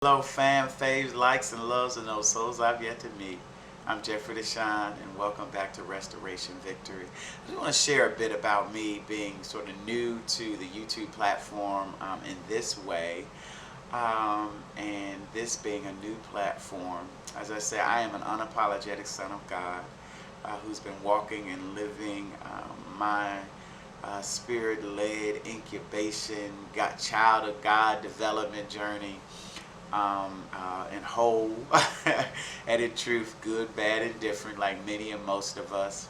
Hello, fam, faves, likes, and loves, and those souls I've yet to meet. I'm Jeffrey DeShawn, and welcome back to Restoration Victory. I just want to share a bit about me being sort of new to the YouTube platform in this way, and this being a new platform. As I say, I am an unapologetic son of God who's been walking and living my spirit-led incubation, child of God development journey. And whole and in truth, good, bad, and different, like many and most of us.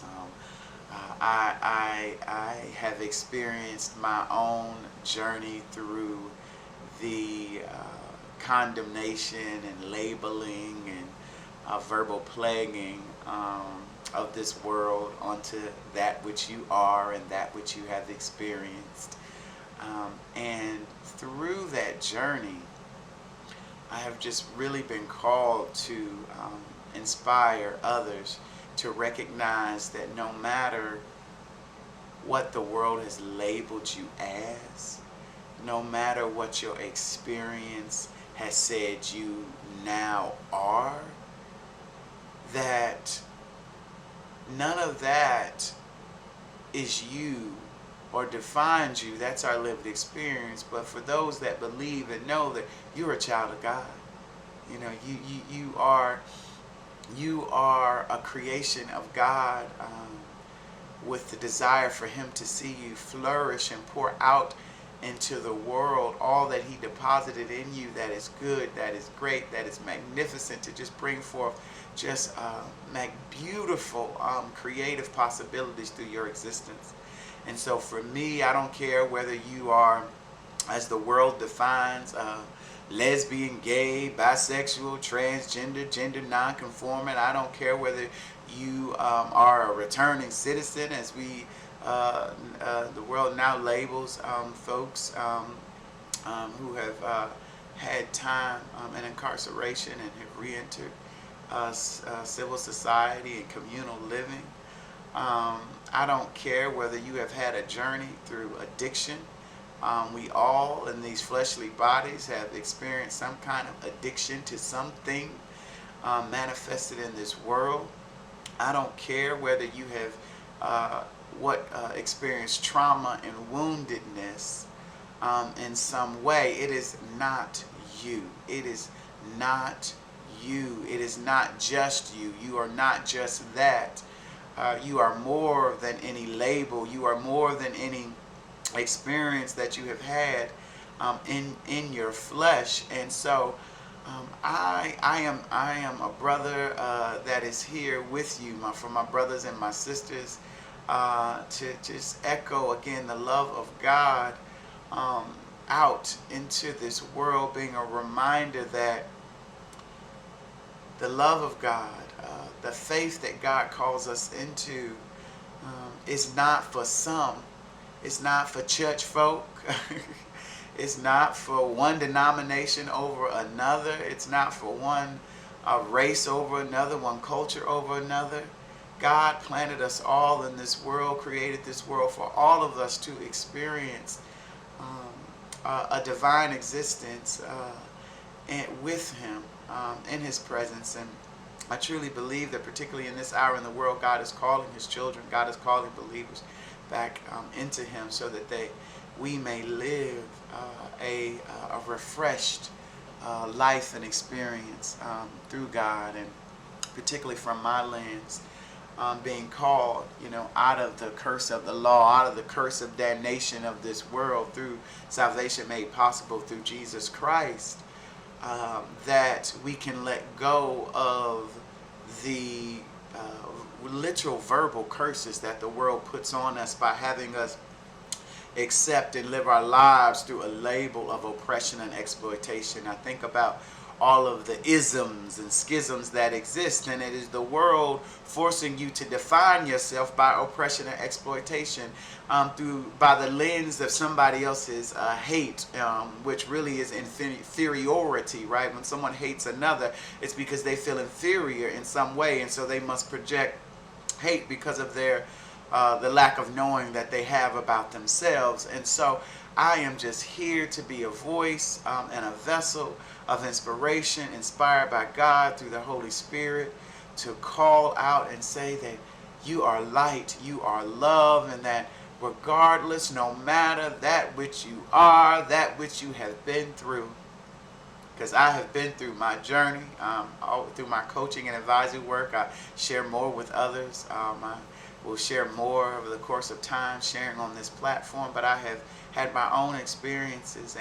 Um, I have experienced my own journey through the condemnation and labeling and verbal plaguing of this world onto that which you are and that which you have experienced. And through that journey, I have just really been called to inspire others to recognize that no matter what the world has labeled you as, no matter what your experience has said you now are, that none of that is you or defines you. That's our lived experience. But for those that believe and know that you're a child of God, you know, you are a creation of God, with the desire for Him to see you flourish and pour out into the world all that He deposited in you that is good, that is great, that is magnificent, to just bring forth just beautiful creative possibilities through your existence. And so for me, I don't care whether you are, as the world defines, lesbian, gay, bisexual, transgender, gender nonconforming. I don't care whether you are a returning citizen, as the world now labels folks who have had time in incarceration and have re-entered civil society and communal living. I don't care whether you have had a journey through addiction. We all in these fleshly bodies have experienced some kind of addiction to something manifested in this world. I don't care whether you have experienced trauma and woundedness in some way. It is not you. It is not you. It is not just you. You are not just that. You are more than any label. You are more than any experience that you have had in your flesh. And so I am a brother that is here with you, for my brothers and my sisters, to just echo again the love of God out into this world, being a reminder that the love of God, the faith that God calls us into, is not for some. It's not for church folk. It's not for one denomination over another. It's not for one race over another, one culture over another. God planted us all in this world, created this world for all of us to experience a divine existence with Him, in His presence. And I truly believe that particularly in this hour in the world, God is calling His children, God is calling believers back into Him, so that we may live a refreshed life and experience through God. And particularly from my lens, being called, out of the curse of the law, out of the curse of damnation of this world, through salvation made possible through Jesus Christ, that we can let go of the literal verbal curses that the world puts on us by having us accept and live our lives through a label of oppression and exploitation. I think about all of the isms and schisms that exist, and it is the world forcing you to define yourself by oppression and exploitation, by the lens of somebody else's hate, which really is inferiority, right? When someone hates another, it's because they feel inferior in some way, and so they must project hate because of their the lack of knowing that they have about themselves. And so I am just here to be a voice and a vessel of inspiration, inspired by God through the Holy Spirit, to call out and say that you are light, you are love, and that regardless, no matter that which you are, that which you have been through, because I have been through my journey, through my coaching and advisory work. I share more with others. I will share more over the course of time sharing on this platform, but I have had my own experiences,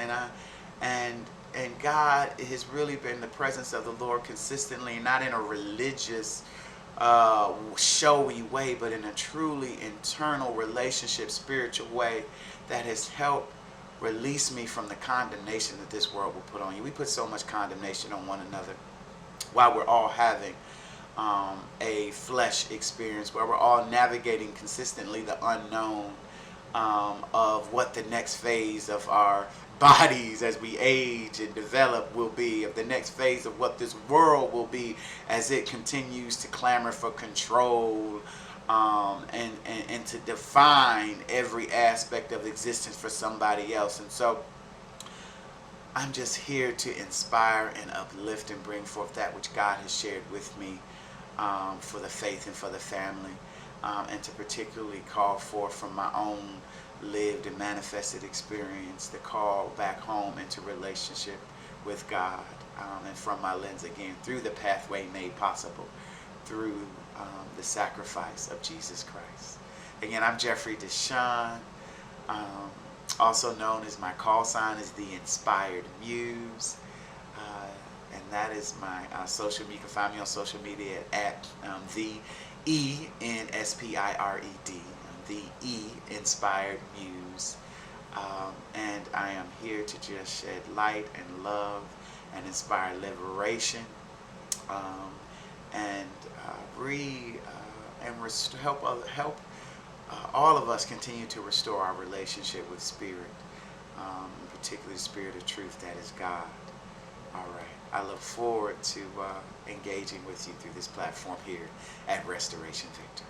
and God has really been the presence of the Lord consistently, not in a religious, showy way, but in a truly internal relationship, spiritual way that has helped release me from the condemnation that this world will put on you. We put so much condemnation on one another while we're all having a flesh experience, where we're all navigating consistently the unknown of what the next phase of our bodies as we age and develop will be, of the next phase of what this world will be as it continues to clamor for control and to define every aspect of existence for somebody else. And so I'm just here to inspire and uplift and bring forth that which God has shared with me for the faith and for the family, and to particularly call forth from my own lived and manifested experience the call back home into relationship with God, and from my lens again through the pathway made possible through the sacrifice of Jesus Christ. Again, I'm Jeffrey DeShawn, also known as, my call sign is the Inspired Muse, and that is my social media. You can find me on social media at the ENSPIRED, the Inspired Muse, and I am here to just shed light and love and inspire liberation, and help all of us continue to restore our relationship with Spirit, particularly the Spirit of truth that is God. All right. I look forward to engaging with you through this platform here at Restoration Victory.